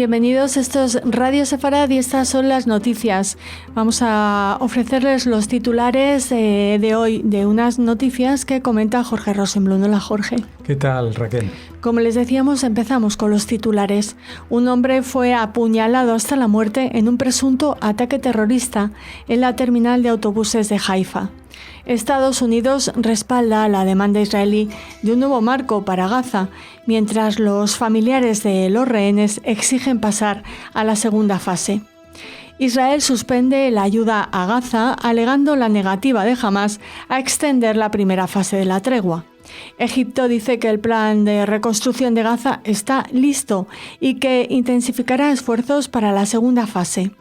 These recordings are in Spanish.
Bienvenidos, esto es Radio Sefarad y estas son las noticias. Vamos a ofrecerles los titulares de hoy, de unas noticias que comenta Jorge Rosenblum. Hola, Jorge. ¿Qué tal, Raquel? Como les decíamos, empezamos con los titulares. Un hombre fue apuñalado hasta la muerte en un presunto ataque terrorista en la terminal de autobuses de Haifa. Estados Unidos respalda la demanda israelí de un nuevo marco para Gaza, mientras los familiares de los rehenes exigen pasar a la segunda fase. Israel suspende la ayuda a Gaza, alegando la negativa de Hamás a extender la primera fase de la tregua. Egipto dice que el plan de reconstrucción de Gaza está listo y que intensificará esfuerzos para la segunda fase.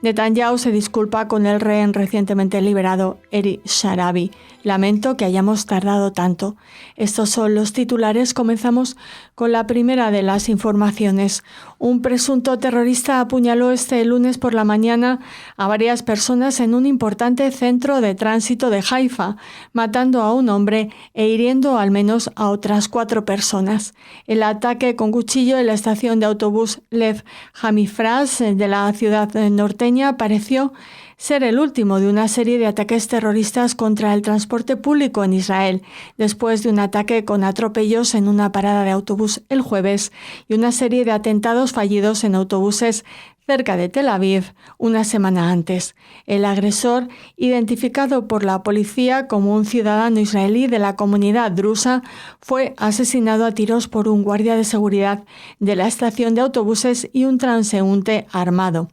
Netanyahu se disculpa con el rehén recientemente liberado, Eri Sharabi. Lamento que hayamos tardado tanto. Estos son los titulares. Comenzamos con la primera de las informaciones. Un presunto terrorista apuñaló este lunes por la mañana a varias personas en un importante centro de tránsito de Haifa, matando a un hombre e hiriendo al menos a otras 4 personas. El ataque con cuchillo en la estación de autobús Lev Hamifraz de la ciudad norteña pareció ser el último de una serie de ataques terroristas contra el transporte público en Israel, después de un ataque con atropellos en una parada de autobús el jueves y una serie de atentados fallidos en autobuses cerca de Tel Aviv una semana antes. El agresor, identificado por la policía como un ciudadano israelí de la comunidad drusa, fue asesinado a tiros por un guardia de seguridad de la estación de autobuses y un transeúnte armado.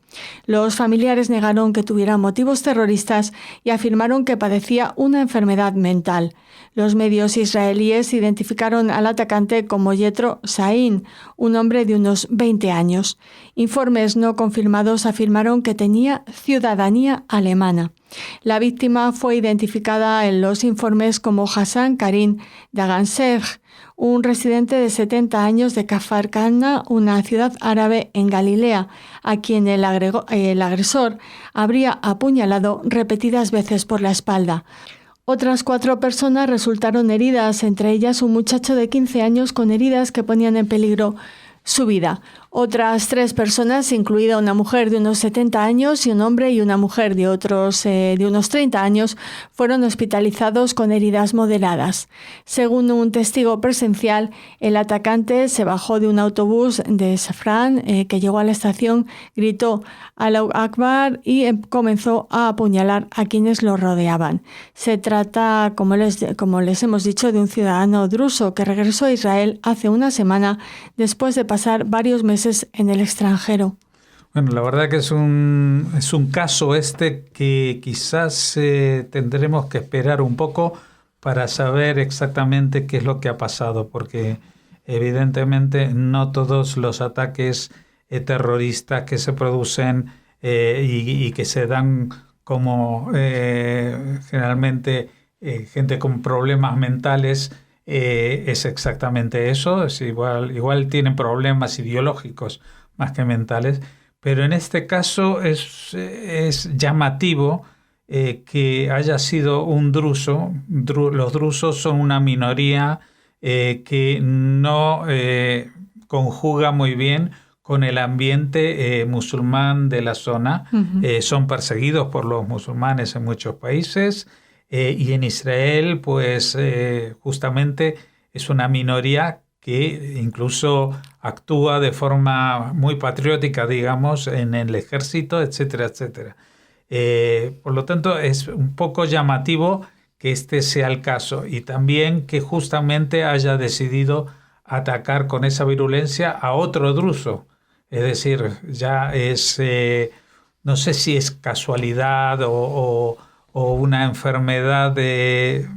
Los familiares negaron que tuviera motivos terroristas y afirmaron que padecía una enfermedad mental. Los medios israelíes identificaron al atacante como Yetro Sain, un hombre de unos 20 años. Informes no confirmados afirmaron que tenía ciudadanía alemana. La víctima fue identificada en los informes como Hassan Karim Dagansech, un residente de 70 años de Kfar Kana, una ciudad árabe en Galilea, a quien el agresor habría apuñalado repetidas veces por la espalda. Otras 4 personas resultaron heridas, entre ellas un muchacho de 15 años con heridas que ponían en peligro su vida. Otras 3 personas, incluida una mujer de unos 70 años y un hombre y una mujer de unos 30 años, fueron hospitalizados con heridas moderadas. Según un testigo presencial, el atacante se bajó de un autobús de Safran que llegó a la estación, gritó Allahu Akbar y comenzó a apuñalar a quienes lo rodeaban. Se trata, como les hemos dicho, de un ciudadano druso que regresó a Israel hace una semana después de pasar varios meses en el extranjero. Bueno, la verdad que es un caso que quizás tendremos que esperar un poco para saber exactamente qué es lo que ha pasado, porque evidentemente no todos los ataques terroristas que se producen y que se dan como generalmente gente con problemas mentales, es exactamente eso. Es igual tienen problemas ideológicos más que mentales, pero en este caso es llamativo que haya sido un druso. Los drusos son una minoría que no conjuga muy bien con el ambiente musulmán de la zona. Uh-huh. Son perseguidos por los musulmanes en muchos países. Y en Israel, pues justamente es una minoría que incluso actúa de forma muy patriótica, digamos, en el ejército, etcétera, etcétera. Por lo tanto, es un poco llamativo que este sea el caso y también que justamente haya decidido atacar con esa virulencia a otro druso. Es decir, ya es, no sé si es casualidad o una enfermedad que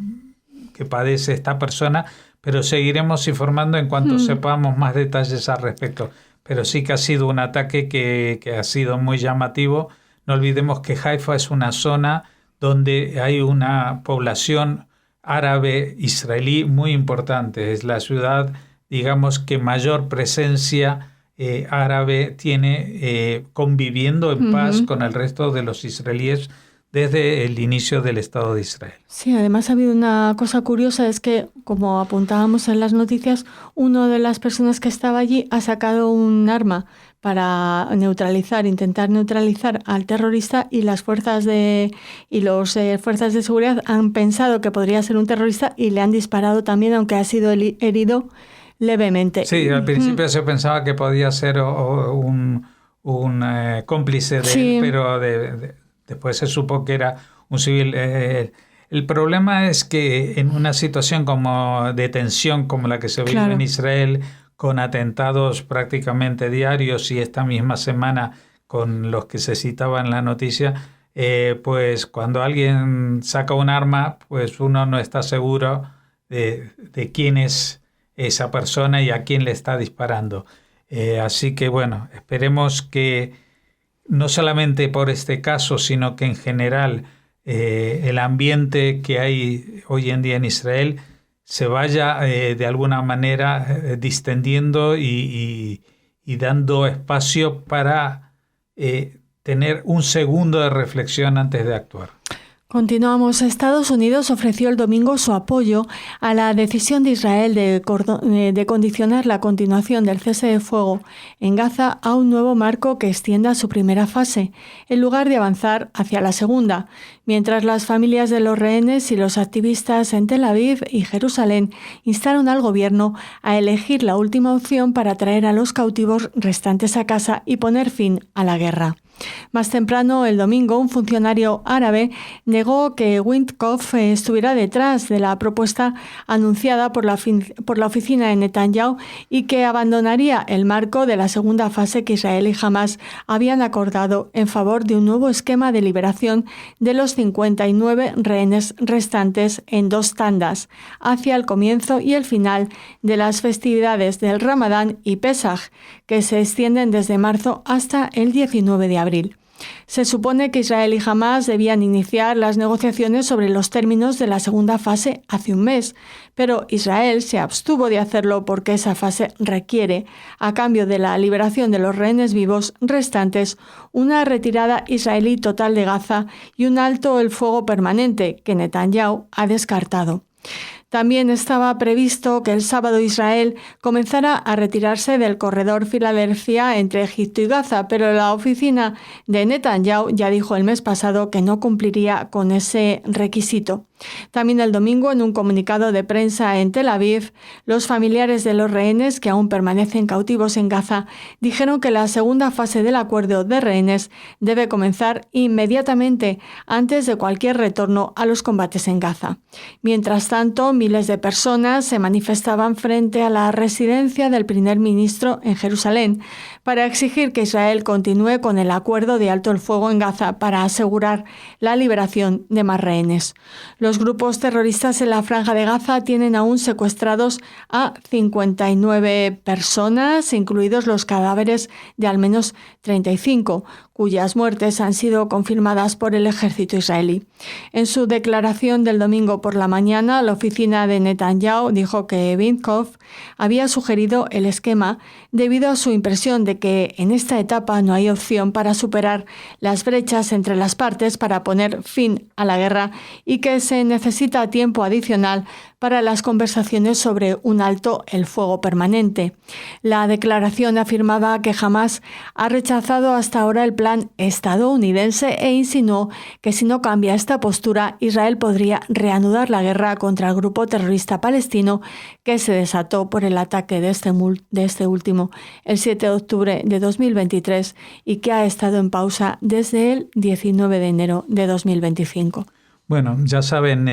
padece esta persona, pero seguiremos informando en cuanto sepamos más detalles al respecto. Pero sí que ha sido un ataque que ha sido muy llamativo. No olvidemos que Haifa es una zona donde hay una población árabe israelí muy importante. Es la ciudad, digamos, que mayor presencia árabe tiene conviviendo en paz con el resto de los israelíes desde el inicio del Estado de Israel. Sí, además ha habido una cosa curiosa, es que, como apuntábamos en las noticias, una de las personas que estaba allí ha sacado un arma para intentar neutralizar al terrorista, y las fuerzas de seguridad han pensado que podría ser un terrorista y le han disparado también, aunque ha sido herido levemente. Sí, al principio se pensaba que podía ser un cómplice de él, pero después se supo que era un civil. El problema es que en una situación de tensión como la que se vive en Israel, con atentados prácticamente diarios y esta misma semana con los que se citaba en la noticia, pues cuando alguien saca un arma, pues uno no está seguro de quién es esa persona y a quién le está disparando. Así que bueno, esperemos que no solamente por este caso, sino que en general el ambiente que hay hoy en día en Israel se vaya de alguna manera distendiendo y dando espacio para tener un segundo de reflexión antes de actuar. Continuamos. Estados Unidos ofreció el domingo su apoyo a la decisión de Israel de condicionar la continuación del cese de fuego en Gaza a un nuevo marco que extienda su primera fase, en lugar de avanzar hacia la segunda, mientras las familias de los rehenes y los activistas en Tel Aviv y Jerusalén instaron al gobierno a elegir la última opción para traer a los cautivos restantes a casa y poner fin a la guerra. Más temprano, el domingo, un funcionario árabe negó que Windhoff estuviera detrás de la propuesta anunciada por la oficina de Netanyahu y que abandonaría el marco de la segunda fase que Israel y Hamás habían acordado en favor de un nuevo esquema de liberación de los 59 rehenes restantes en 2 tandas, hacia el comienzo y el final de las festividades del Ramadán y Pesaj, que se extienden desde marzo hasta el 19 de abril. Se supone que Israel y Hamás debían iniciar las negociaciones sobre los términos de la segunda fase hace un mes, pero Israel se abstuvo de hacerlo porque esa fase requiere, a cambio de la liberación de los rehenes vivos restantes, una retirada israelí total de Gaza y un alto el fuego permanente que Netanyahu ha descartado. También estaba previsto que el sábado Israel comenzara a retirarse del corredor Filadelfia entre Egipto y Gaza, pero la oficina de Netanyahu ya dijo el mes pasado que no cumpliría con ese requisito. También el domingo, en un comunicado de prensa en Tel Aviv, los familiares de los rehenes que aún permanecen cautivos en Gaza dijeron que la segunda fase del acuerdo de rehenes debe comenzar inmediatamente antes de cualquier retorno a los combates en Gaza. Mientras tanto, miles de personas se manifestaban frente a la residencia del primer ministro en Jerusalén para exigir que Israel continúe con el acuerdo de alto el fuego en Gaza para asegurar la liberación de más rehenes. Los grupos terroristas en la Franja de Gaza tienen aún secuestrados a 59 personas, incluidos los cadáveres de al menos 35, cuyas muertes han sido confirmadas por el ejército israelí. En su declaración del domingo por la mañana, la oficina de Netanyahu dijo que Windhoff había sugerido el esquema debido a su impresión de que en esta etapa no hay opción para superar las brechas entre las partes para poner fin a la guerra y que se necesita tiempo adicional para las conversaciones sobre un alto el fuego permanente. La declaración afirmaba que Hamás ha rechazado hasta ahora el plan estadounidense e insinuó que si no cambia esta postura, Israel podría reanudar la guerra contra el grupo terrorista palestino que se desató por el ataque de este último el 7 de octubre de 2023 y que ha estado en pausa desde el 19 de enero de 2025. Bueno, ya saben,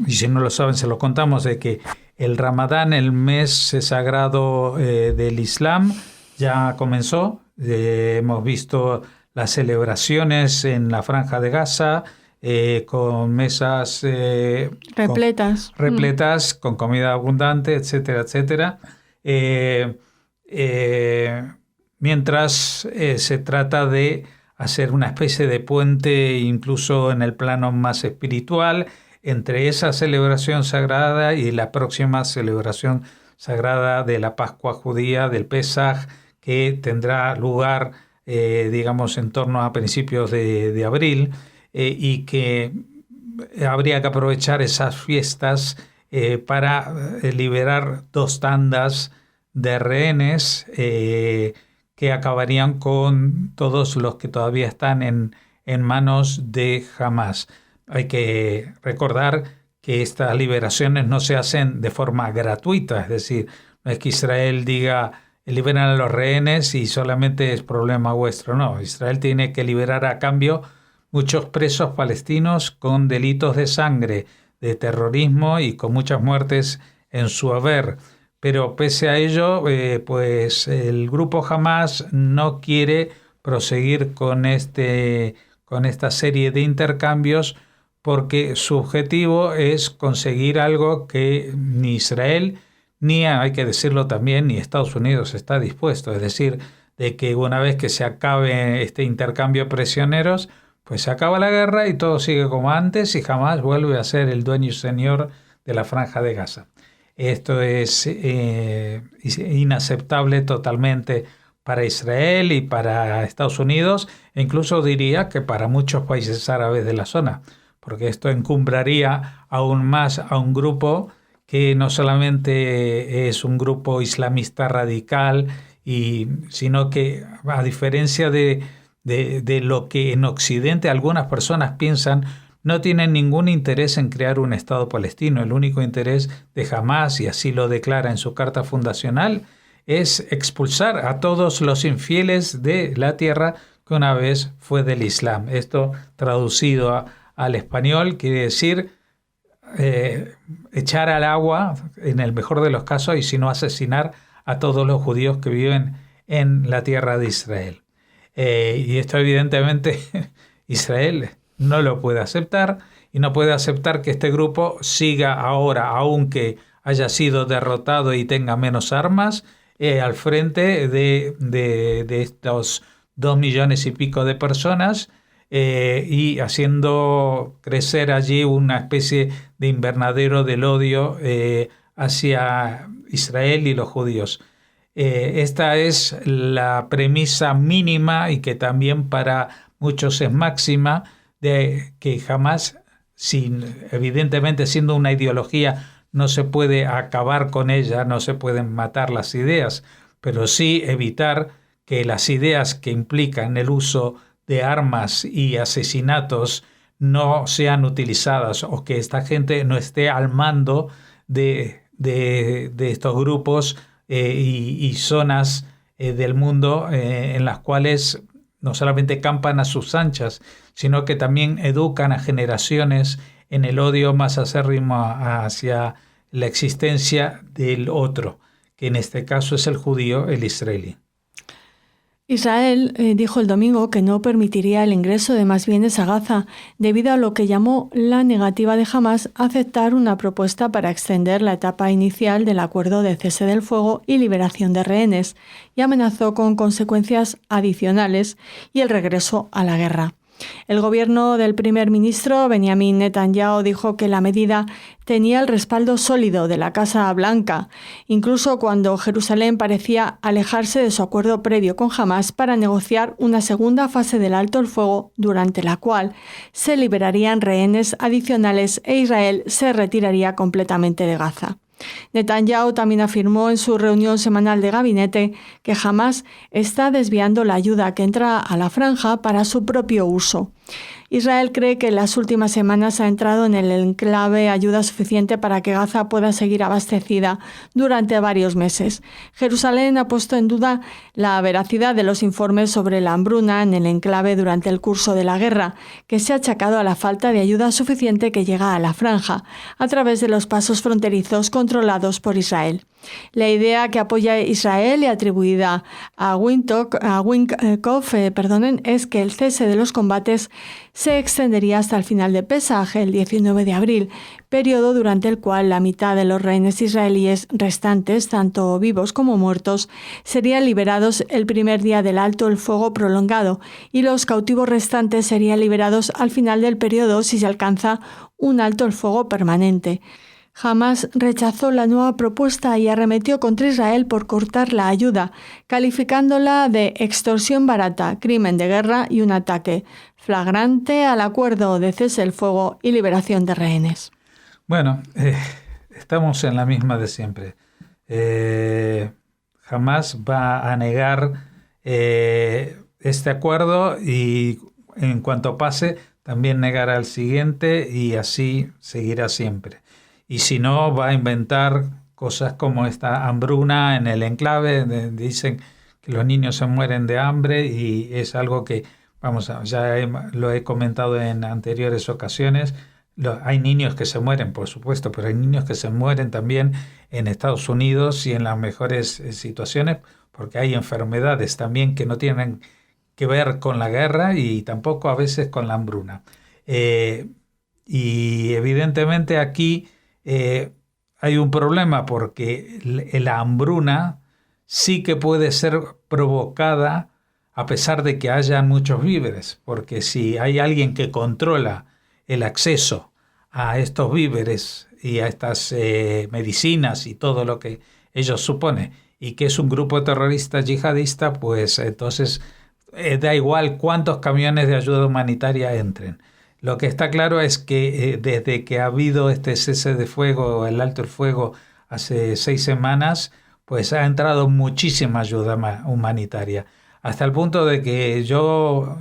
y si no lo saben se lo contamos, de que el Ramadán, el mes sagrado del Islam, ya comenzó. Hemos visto las celebraciones en la Franja de Gaza con mesas repletas, con comida abundante, etcétera, etcétera. Mientras se trata de hacer una especie de puente, incluso en el plano más espiritual, entre esa celebración sagrada y la próxima celebración sagrada de la Pascua judía, del Pesaj, que tendrá lugar, en torno a principios de abril. y que habría que aprovechar esas fiestas para liberar 2 tandas de rehenes que acabarían con todos los que todavía están en manos de Hamás. Hay que recordar que estas liberaciones no se hacen de forma gratuita, es decir, no es que Israel diga liberan a los rehenes y solamente es problema vuestro. No, Israel tiene que liberar a cambio muchos presos palestinos con delitos de sangre, de terrorismo y con muchas muertes en su haber. Pero pese a ello, pues el grupo Hamás no quiere proseguir con esta serie de intercambios porque su objetivo es conseguir algo que ni Israel ni, hay que decirlo también, ni Estados Unidos está dispuesto. Es decir, de que una vez que se acabe este intercambio de prisioneros, pues se acaba la guerra y todo sigue como antes y jamás vuelve a ser el dueño y señor de la Franja de Gaza. Esto es inaceptable totalmente para Israel y para Estados Unidos, e incluso diría que para muchos países árabes de la zona, porque esto encumbraría aún más a un grupo que no solamente es un grupo islamista radical, sino que a diferencia de lo que en Occidente algunas personas piensan, no tienen ningún interés en crear un Estado palestino. El único interés de Hamás, y así lo declara en su carta fundacional, es expulsar a todos los infieles de la tierra que una vez fue del Islam. Esto traducido al español quiere decir echar al agua, en el mejor de los casos, y si no asesinar a todos los judíos que viven en la tierra de Israel. Y esto evidentemente Israel no lo puede aceptar, y no puede aceptar que este grupo siga ahora, aunque haya sido derrotado y tenga menos armas, al frente de estos 2 millones y pico de personas, y haciendo crecer allí una especie de invernadero del odio hacia Israel y los judíos. Esta es la premisa mínima, y que también para muchos es máxima, de que jamás, evidentemente siendo una ideología, no se puede acabar con ella, no se pueden matar las ideas, pero sí evitar que las ideas que implican el uso de armas y asesinatos no sean utilizadas, o que esta gente no esté al mando de estos grupos y zonas del mundo en las cuales no solamente campan a sus anchas, sino que también educan a generaciones en el odio más acérrimo hacia la existencia del otro, que en este caso es el judío, el israelí. Israel dijo el domingo que no permitiría el ingreso de más bienes a Gaza debido a lo que llamó la negativa de Hamás a aceptar una propuesta para extender la etapa inicial del acuerdo de cese del fuego y liberación de rehenes, y amenazó con consecuencias adicionales y el regreso a la guerra. El gobierno del primer ministro Benjamin Netanyahu dijo que la medida tenía el respaldo sólido de la Casa Blanca, incluso cuando Jerusalén parecía alejarse de su acuerdo previo con Hamás para negociar una segunda fase del alto el fuego, durante la cual se liberarían rehenes adicionales e Israel se retiraría completamente de Gaza. Netanyahu también afirmó en su reunión semanal de gabinete que Hamás está desviando la ayuda que entra a la franja para su propio uso. Israel cree que en las últimas semanas ha entrado en el enclave ayuda suficiente para que Gaza pueda seguir abastecida durante varios meses. Jerusalén ha puesto en duda la veracidad de los informes sobre la hambruna en el enclave durante el curso de la guerra, que se ha achacado a la falta de ayuda suficiente que llega a la franja, a través de los pasos fronterizos controlados por Israel. La idea que apoya Israel y atribuida a Windkopf, es que el cese de los combates se extendería hasta el final de Pesaj, el 19 de abril, periodo durante el cual la mitad de los rehenes israelíes restantes, tanto vivos como muertos, serían liberados el primer día del alto el fuego prolongado, y los cautivos restantes serían liberados al final del periodo si se alcanza un alto el fuego permanente. Hamás rechazó la nueva propuesta y arremetió contra Israel por cortar la ayuda, calificándola de extorsión barata, crimen de guerra y un ataque flagrante al acuerdo de cese el fuego y liberación de rehenes. Bueno, estamos en la misma de siempre. Hamás va a negar este acuerdo y en cuanto pase también negará el siguiente y así seguirá siempre. Y si no, va a inventar cosas como esta hambruna en el enclave. Dicen que los niños se mueren de hambre y es algo que, lo he comentado en anteriores ocasiones. Hay niños que se mueren, por supuesto, pero hay niños que se mueren también en Estados Unidos y en las mejores situaciones, porque hay enfermedades también que no tienen que ver con la guerra y tampoco a veces con la hambruna. Y evidentemente aquí hay un problema porque la hambruna sí que puede ser provocada a pesar de que hayan muchos víveres, porque si hay alguien que controla el acceso a estos víveres y a estas medicinas y todo lo que ello supone, y que es un grupo terrorista yihadista, pues entonces da igual cuántos camiones de ayuda humanitaria entren. Lo que está claro es que desde que ha habido este cese de fuego, el alto el fuego, hace 6 semanas, pues ha entrado muchísima ayuda humanitaria, hasta el punto de que yo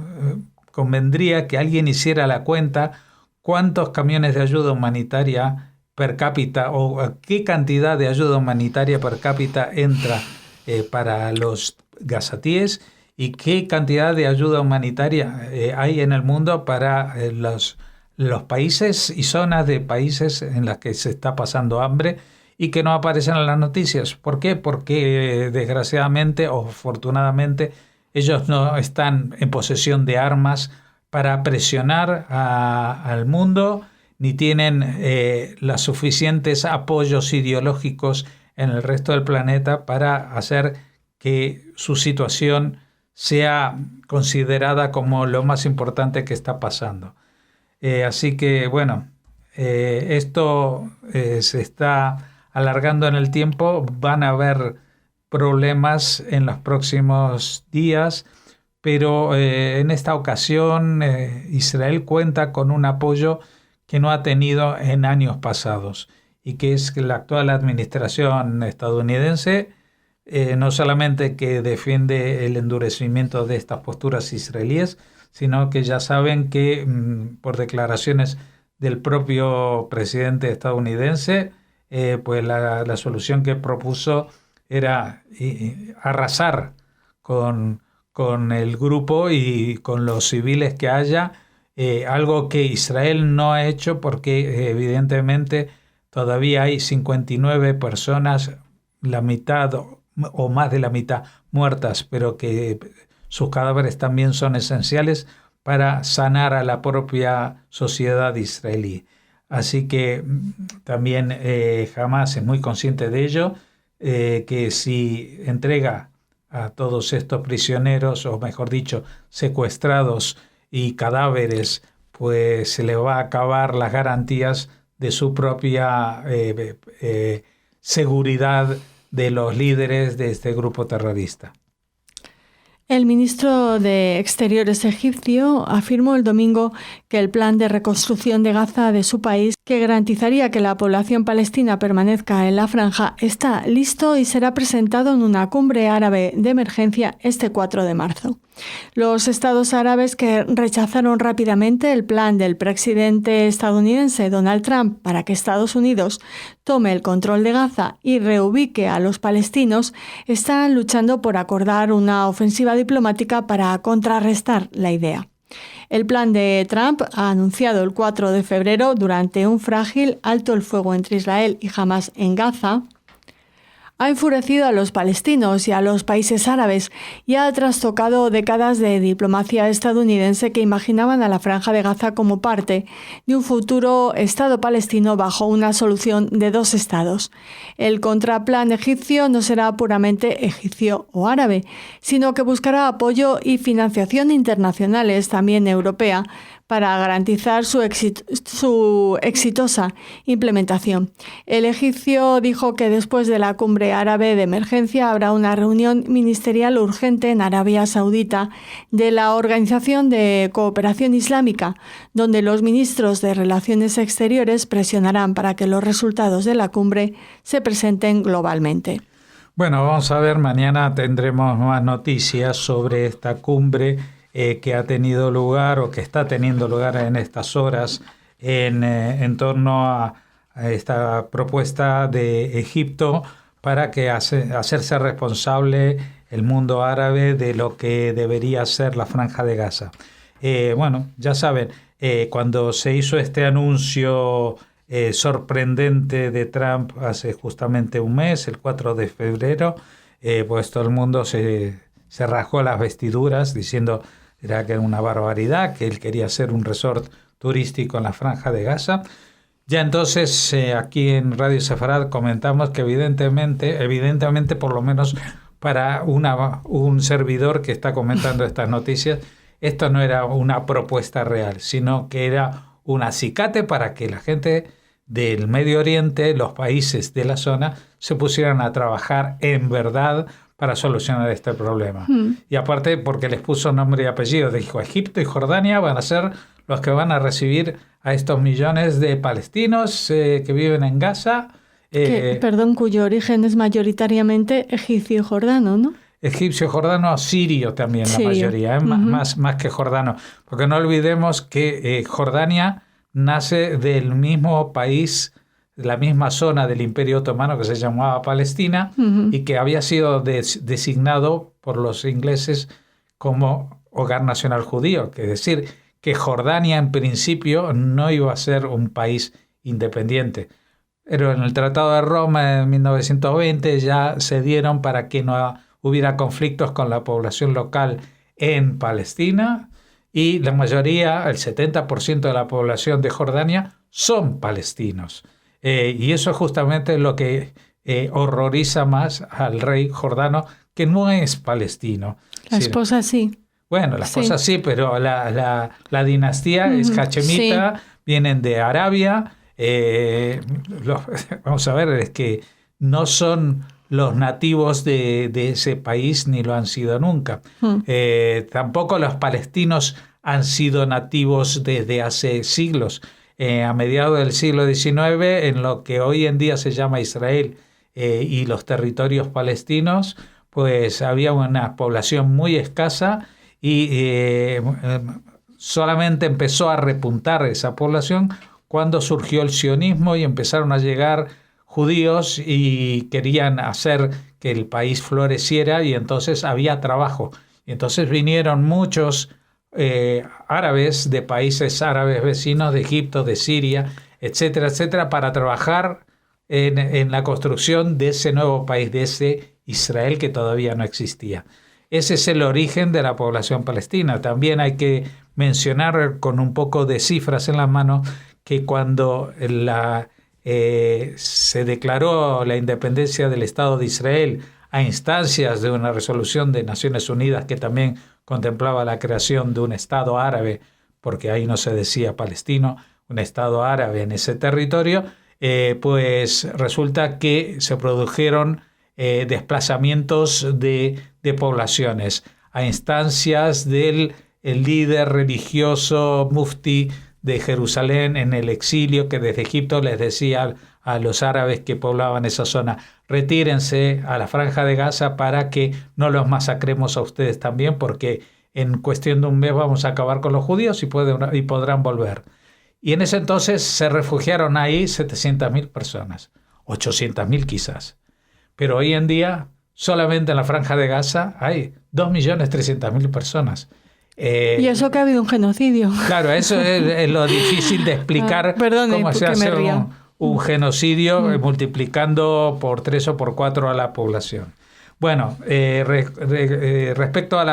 convendría que alguien hiciera la cuenta cuántos camiones de ayuda humanitaria per cápita o qué cantidad de ayuda humanitaria per cápita entra para los gazatíes y qué cantidad de ayuda humanitaria hay en el mundo para los países y zonas de países en las que se está pasando hambre y que no aparecen en las noticias. ¿Por qué? Porque desgraciadamente o afortunadamente ellos no están en posesión de armas para presionar al mundo, ni tienen los suficientes apoyos ideológicos en el resto del planeta para hacer que su situación sea considerada como lo más importante que está pasando. Así que, bueno, esto se está alargando en el tiempo. Van a haber problemas en los próximos días, pero en esta ocasión Israel cuenta con un apoyo que no ha tenido en años pasados y que es que la actual administración estadounidense no solamente que defiende el endurecimiento de estas posturas israelíes, sino que ya saben que por declaraciones del propio presidente estadounidense, pues la solución que propuso era arrasar con el grupo y con los civiles que haya, algo que Israel no ha hecho porque evidentemente todavía hay 59 personas, la mitad o más de la mitad muertas, pero que sus cadáveres también son esenciales para sanar a la propia sociedad israelí. Así que también Hamás es muy consciente de ello, que si entrega a todos estos prisioneros, o mejor dicho, secuestrados y cadáveres, pues se le va a acabar las garantías de su propia seguridad de los líderes de este grupo terrorista. El ministro de Exteriores egipcio afirmó el domingo que el plan de reconstrucción de Gaza de su país, que garantizaría que la población palestina permanezca en la franja, está listo y será presentado en una cumbre árabe de emergencia este 4 de marzo. Los estados árabes que rechazaron rápidamente el plan del presidente estadounidense Donald Trump para que Estados Unidos tome el control de Gaza y reubique a los palestinos están luchando por acordar una ofensiva diplomática para contrarrestar la idea. El plan de Trump, anunciado el 4 de febrero durante un frágil alto el fuego entre Israel y Hamás en Gaza, ha enfurecido a los palestinos y a los países árabes y ha trastocado décadas de diplomacia estadounidense que imaginaban a la Franja de Gaza como parte de un futuro Estado palestino bajo una solución de 2 estados. El contraplan egipcio no será puramente egipcio o árabe, sino que buscará apoyo y financiación internacionales, también europea, para garantizar su exitosa implementación. El egipcio dijo que después de la cumbre árabe de emergencia habrá una reunión ministerial urgente en Arabia Saudita de la Organización de Cooperación Islámica, donde los ministros de Relaciones Exteriores presionarán para que los resultados de la cumbre se presenten globalmente. Bueno, vamos a ver, mañana tendremos más noticias sobre esta cumbre que ha tenido lugar o que está teniendo lugar en estas horas en torno a esta propuesta de Egipto para que hacerse responsable el mundo árabe de lo que debería ser la Franja de Gaza. Bueno, ya saben, cuando se hizo este anuncio sorprendente de Trump hace justamente un mes, el 4 de febrero, pues todo el mundo se rasgó las vestiduras diciendo que era una barbaridad, que él quería hacer un resort turístico en la Franja de Gaza. Ya entonces aquí en Radio Sefarad comentamos que evidentemente por lo menos para un servidor que está comentando estas noticias, esto no era una propuesta real, sino que era un acicate para que la gente del Medio Oriente, los países de la zona, se pusieran a trabajar en verdad para solucionar este problema. Y aparte porque les puso nombre y apellido, dijo Egipto y Jordania van a ser los que van a recibir a estos millones de palestinos que viven en Gaza. Cuyo origen es mayoritariamente egipcio y jordano, ¿no? Egipcio, jordano, sirio también la mayoría, más que jordano. Porque no olvidemos que Jordania nace del mismo país, la misma zona del Imperio Otomano que se llamaba Palestina y que había sido designado por los ingleses como hogar nacional judío. Es decir, que Jordania en principio no iba a ser un país independiente. Pero en el Tratado de Roma en 1920 ya se dieron para que no hubiera conflictos con la población local en Palestina y la mayoría, el 70% de la población de Jordania son palestinos. Y eso es justamente lo que horroriza más al rey jordano, que no es palestino. La esposa sí. Bueno, la esposa sí, pero la dinastía es hachemita, vienen de Arabia. Vamos a ver, es que no son los nativos de ese país ni lo han sido nunca. Tampoco los palestinos han sido nativos desde hace siglos. A mediados del siglo XIX, en lo que hoy en día se llama Israel y los territorios palestinos, pues había una población muy escasa y solamente empezó a repuntar esa población cuando surgió el sionismo y empezaron a llegar judíos y querían hacer que el país floreciera y entonces había trabajo. Y entonces vinieron muchos árabes de países árabes vecinos, de Egipto, de Siria, etcétera, etcétera, para trabajar en la construcción de ese nuevo país, de ese Israel que todavía no existía. Ese es el origen de la población palestina. También hay que mencionar con un poco de cifras en la mano que cuando se declaró la independencia del Estado de Israel a instancias de una resolución de Naciones Unidas que también contemplaba la creación de un Estado árabe, porque ahí no se decía palestino, un Estado árabe en ese territorio, pues resulta que se produjeron desplazamientos de poblaciones a instancias del líder religioso mufti de Jerusalén en el exilio, que desde Egipto les decía a los árabes que poblaban esa zona: retírense a la Franja de Gaza para que no los masacremos a ustedes también, porque en cuestión de un mes vamos a acabar con los judíos y podrán volver. Y en ese entonces se refugiaron ahí 700.000 personas, 800.000 quizás. Pero hoy en día solamente en la Franja de Gaza hay 2.300.000 personas. Y eso que ha habido un genocidio. Claro, eso es lo difícil de explicar, cómo se hace un genocidio multiplicando por 3 o por 4 a la población. Bueno, respecto a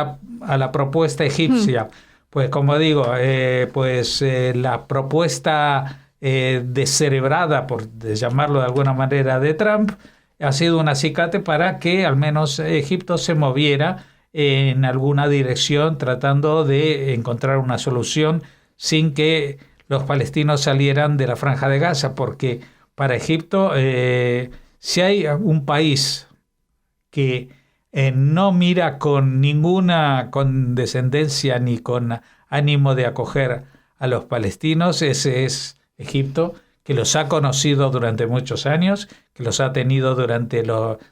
la propuesta egipcia, pues como digo, la propuesta descerebrada, por llamarlo de alguna manera, de Trump, ha sido un acicate para que al menos Egipto se moviera en alguna dirección tratando de encontrar una solución sin que los palestinos salieran de la Franja de Gaza, porque para Egipto, si hay un país que no mira con ninguna condescendencia ni con ánimo de acoger a los palestinos, ese es Egipto, que los ha conocido durante muchos años, que los ha tenido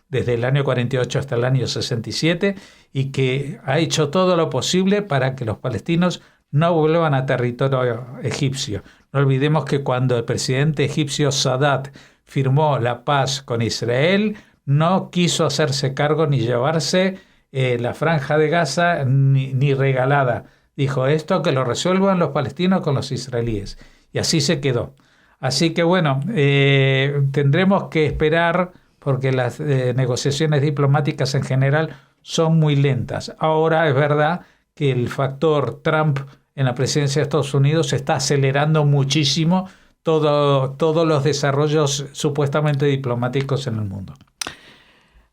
desde el año 48 hasta el año 67, y que ha hecho todo lo posible para que los palestinos no vuelvan a territorio egipcio. No olvidemos que cuando el presidente egipcio Sadat firmó la paz con Israel, no quiso hacerse cargo ni llevarse la Franja de Gaza ni regalada. Dijo esto que lo resuelvan los palestinos con los israelíes. Y así se quedó. Así que bueno, tendremos que esperar, porque las negociaciones diplomáticas en general son muy lentas. Ahora es verdad que el factor Trump en la presidencia de Estados Unidos está acelerando muchísimo todos los desarrollos supuestamente diplomáticos en el mundo.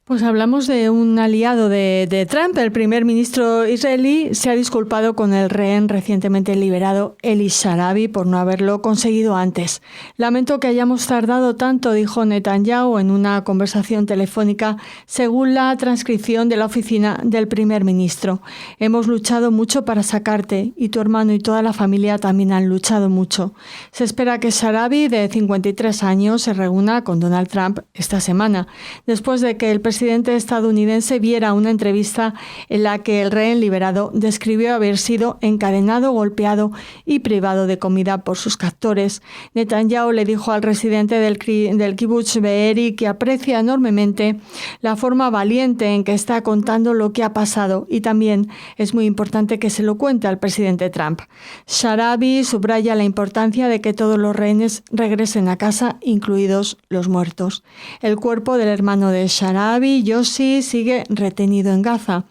Pues hablamos de un aliado de Trump. El primer ministro israelí se ha disculpado con el rehén recientemente liberado, Eli Sharabi, por no haberlo conseguido antes. Lamento que hayamos tardado tanto, dijo Netanyahu en una conversación telefónica, según la transcripción de la oficina del primer ministro. Hemos luchado mucho para sacarte, y tu hermano y toda la familia también han luchado mucho. Se espera que Sharabi, de 53 años, se reúna con Donald Trump esta semana, después de que el presidente estadounidense viera una entrevista en la que el rehén liberado describió haber sido encadenado, golpeado y privado de comida por sus captores. Netanyahu le dijo al residente del kibutz Be'eri que aprecia enormemente la forma valiente en que está contando lo que ha pasado, y también es muy importante que se lo cuente al presidente Trump. Sharabi subraya la importancia de que todos los rehenes regresen a casa, incluidos los muertos. El cuerpo del hermano de Sharabi, Yossi, sigue retenido en Gaza.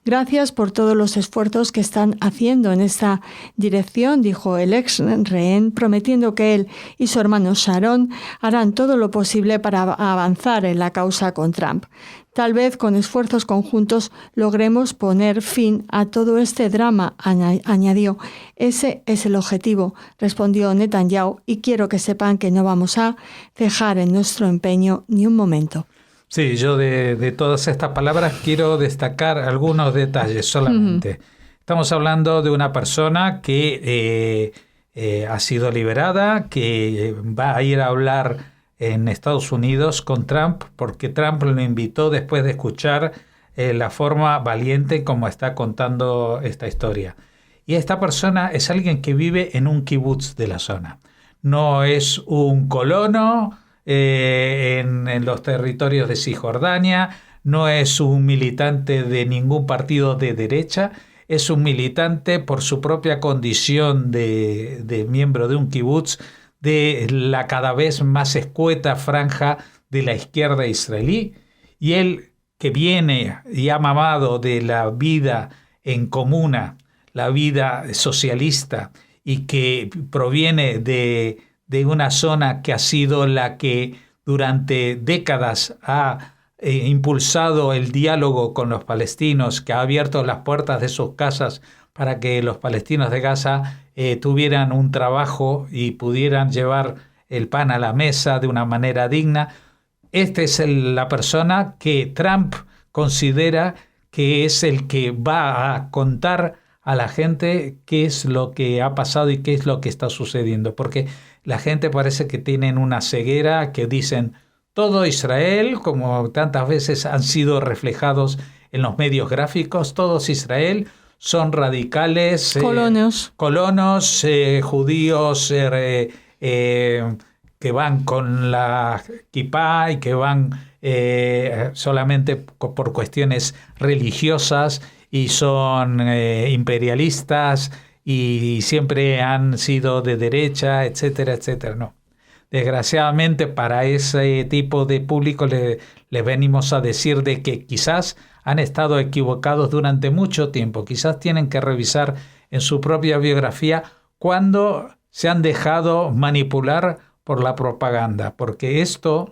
Gracias por todos los esfuerzos que están haciendo en esta dirección, dijo el ex rehén, prometiendo que él y su hermano Sharon harán todo lo posible para avanzar en la causa con Trump. Tal vez con esfuerzos conjuntos logremos poner fin a todo este drama, añadió. Ese es el objetivo, respondió Netanyahu, y quiero que sepan que no vamos a cejar en nuestro empeño ni un momento. Sí, yo de todas estas palabras quiero destacar algunos detalles solamente. Estamos hablando de una persona que ha sido liberada, que va a ir a hablar en Estados Unidos con Trump, porque Trump lo invitó después de escuchar la forma valiente como está contando esta historia. Y esta persona es alguien que vive en un kibutz de la zona. No es un colono en los territorios de Cisjordania, no es un militante de ningún partido de derecha, es un militante por su propia condición de miembro de un kibutz de la cada vez más escueta franja de la izquierda israelí, y él, que viene y ha mamado de la vida en comuna, la vida socialista, y que proviene de una zona que ha sido la que durante décadas ha impulsado el diálogo con los palestinos, que ha abierto las puertas de sus casas para que los palestinos de Gaza tuvieran un trabajo y pudieran llevar el pan a la mesa de una manera digna. Esta es la persona que Trump considera que es el que va a contar a la gente qué es lo que ha pasado y qué es lo que está sucediendo, porque la gente parece que tienen una ceguera, que dicen todo Israel, como tantas veces han sido reflejados en los medios gráficos, todos Israel son radicales, colonos, judíos que van con la kipá y que van solamente por cuestiones religiosas y son imperialistas y siempre han sido de derecha, etcétera, etcétera. No. Desgraciadamente para ese tipo de público les venimos a decir de que quizás han estado equivocados durante mucho tiempo, quizás tienen que revisar en su propia biografía cuándo se han dejado manipular por la propaganda, porque esto,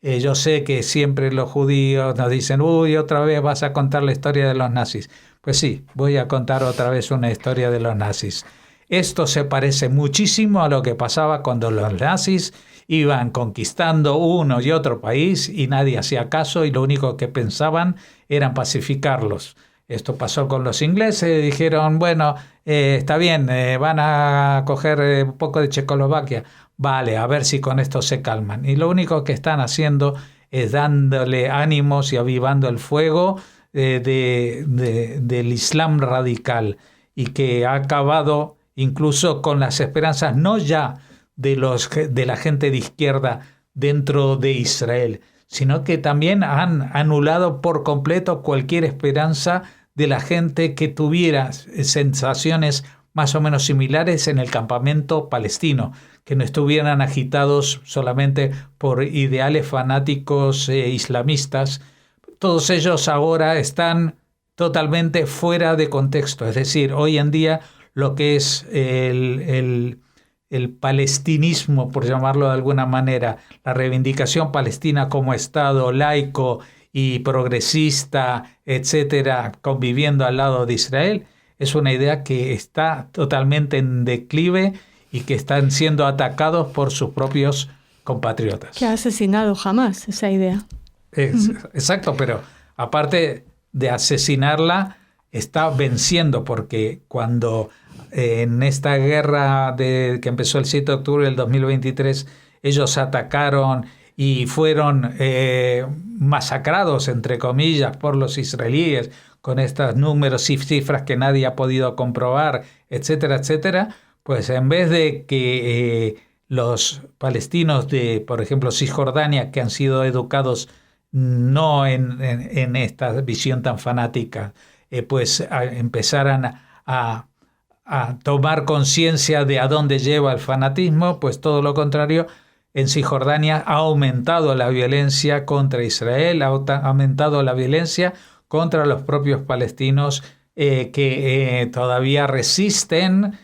yo sé que siempre los judíos nos dicen, uy, otra vez vas a contar la historia de los nazis. Pues sí, voy a contar otra vez una historia de los nazis. Esto se parece muchísimo a lo que pasaba cuando los nazis iban conquistando uno y otro país y nadie hacía caso y lo único que pensaban era pacificarlos. Esto pasó con los ingleses, dijeron, bueno, está bien, van a coger un poco de Checoslovaquia, vale, a ver si con esto se calman. Y lo único que están haciendo es dándole ánimos y avivando el fuego del Islam radical y que ha acabado incluso con las esperanzas no ya de la gente de izquierda dentro de Israel, sino que también han anulado por completo cualquier esperanza de la gente que tuviera sensaciones más o menos similares en el campamento palestino, que no estuvieran agitados solamente por ideales fanáticos islamistas. Todos ellos ahora están totalmente fuera de contexto, es decir, hoy en día lo que es el palestinismo, por llamarlo de alguna manera, la reivindicación palestina como Estado laico y progresista, etcétera, conviviendo al lado de Israel, es una idea que está totalmente en declive y que están siendo atacados por sus propios compatriotas. Que ha asesinado jamás esa idea. Exacto, pero aparte de asesinarla, está venciendo, porque cuando en esta guerra que empezó el 7 de octubre del 2023, ellos atacaron y fueron masacrados, entre comillas, por los israelíes, con estos números y cifras que nadie ha podido comprobar, etcétera, etcétera, pues en vez de que los palestinos de, por ejemplo, Cisjordania, que han sido educados no en esta visión tan fanática, pues empezaran a tomar conciencia de a dónde lleva el fanatismo, pues todo lo contrario. En Cisjordania ha aumentado la violencia contra Israel, ha aumentado la violencia contra los propios palestinos que todavía resisten,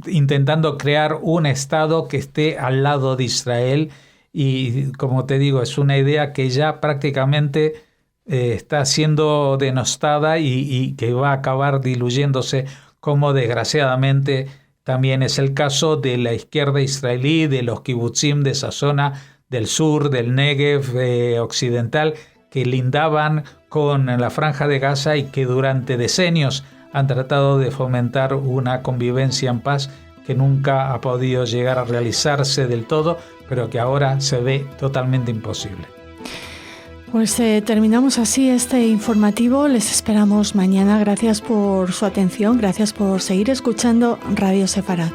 intentando crear un Estado que esté al lado de Israel. Y como te digo, es una idea que ya prácticamente está siendo denostada y que va a acabar diluyéndose, como desgraciadamente también es el caso de la izquierda israelí, de los kibutzim de esa zona del sur, del Negev occidental, que lindaban con la Franja de Gaza y que durante decenios han tratado de fomentar una convivencia en paz que nunca ha podido llegar a realizarse del todo, pero que ahora se ve totalmente imposible. Pues terminamos así este informativo. Les esperamos mañana. Gracias por su atención. Gracias por seguir escuchando Radio Sefarad.